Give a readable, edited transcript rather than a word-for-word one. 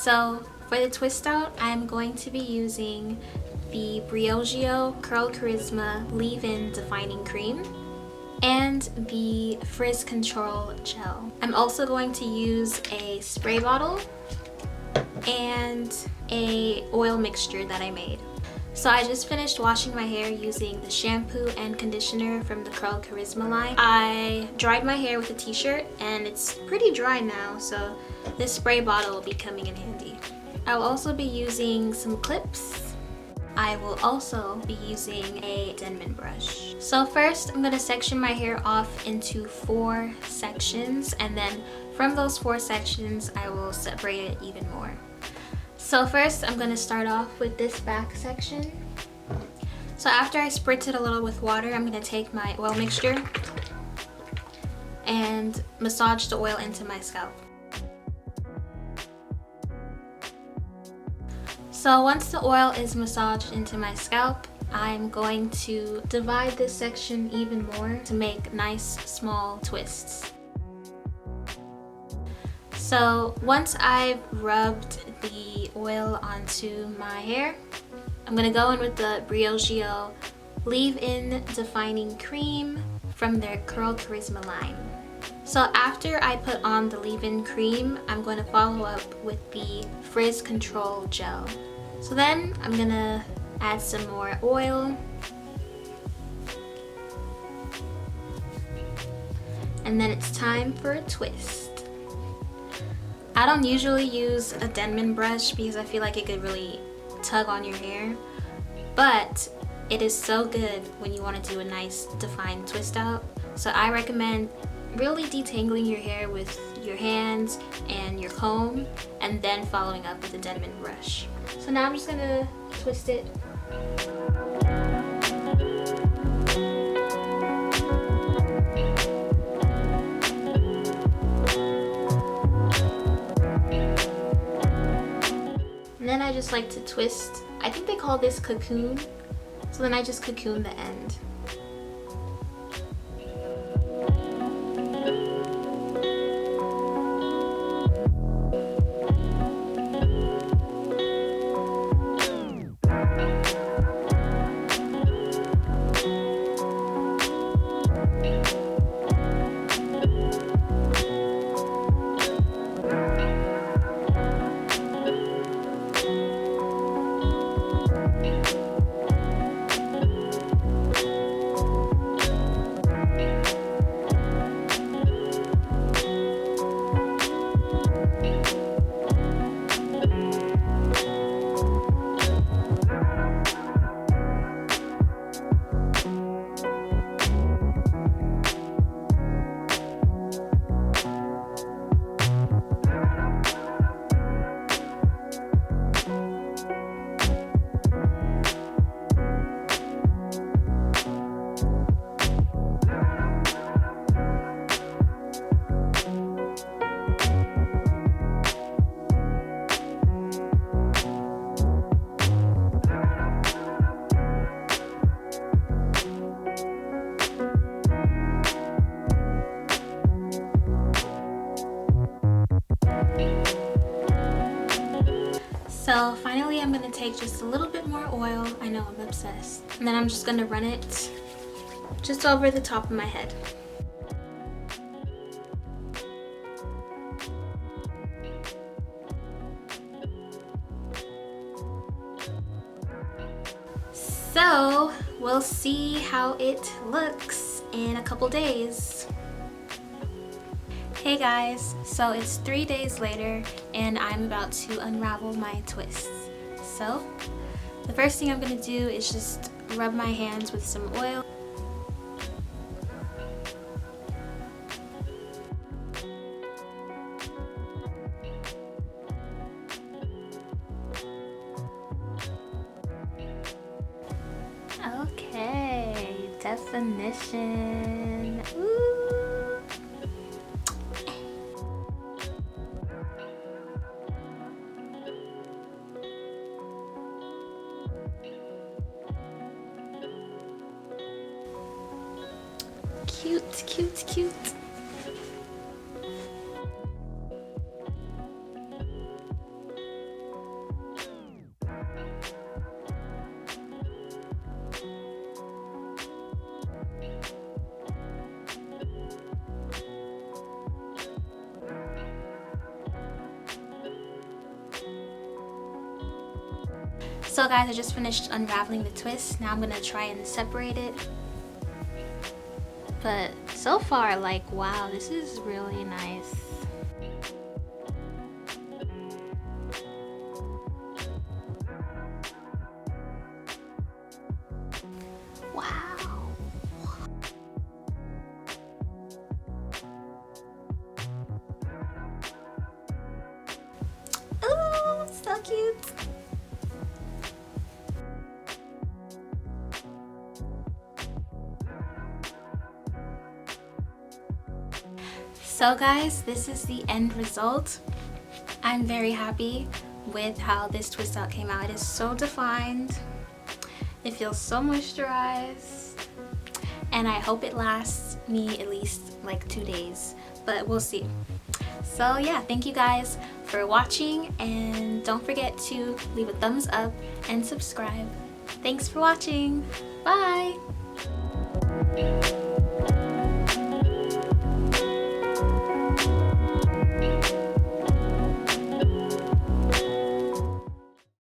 So for the twist out, I'm going to be using the Briogeo Curl Charisma Leave-In Defining Cream and the Frizz Control Gel. I'm also going to use a spray bottle and a oil mixture that I made. So I just finished washing my hair using the shampoo and conditioner from the Curl Charisma line. I dried my hair with a t-shirt and it's pretty dry now, so this spray bottle will be coming in handy. I'll also be using some clips. I will also be using a Denman brush. So first, I'm gonna section my hair off into 4 sections, and then from those 4 sections, I will separate it even more. So first, I'm gonna start off with this back section. So after I spritz it a little with water, I'm gonna take my oil mixture and massage the oil into my scalp. So once the oil is massaged into my scalp, I'm going to divide this section even more to make nice small twists. So once I've rubbed the oil onto my hair, I'm gonna go in with the Briogeo Leave-In Defining Cream from their Curl Charisma line. So after I put on the leave-in cream, I'm going to follow up with the Frizz Control Gel. So then I'm gonna add some more oil. And then it's time for a twist. I don't usually use a Denman brush because I feel like it could really tug on your hair, but it is so good when you want to do a nice defined twist out. So I recommend really detangling your hair with your hands and your comb, and then following up with a Denman brush. So now I'm just gonna twist it. And then I just like to twist, I think they call this cocoon. So then I just cocoon the end. So finally I'm gonna take just a little bit more oil. I know, I'm obsessed. And then I'm just gonna run it just over the top of my head. So we'll see how it looks in a couple days. Hey guys, so it's 3 days later and I'm about to unravel my twists. So the first thing I'm gonna do is just rub my hands with some oil. Okay, definition. Ooh. Cute, cute, cute. So guys, I just finished unraveling the twist. Now I'm gonna try and separate it. But so far, like, wow, this is really nice. Wow. Ooh, so cute. So guys, this is the end result. I'm very happy with how this twist out came out. It is so defined. It feels so moisturized. And I hope it lasts me at least like 2 days, but we'll see. So yeah, thank you guys for watching, and don't forget to leave a thumbs up and subscribe. Thanks for watching. Bye.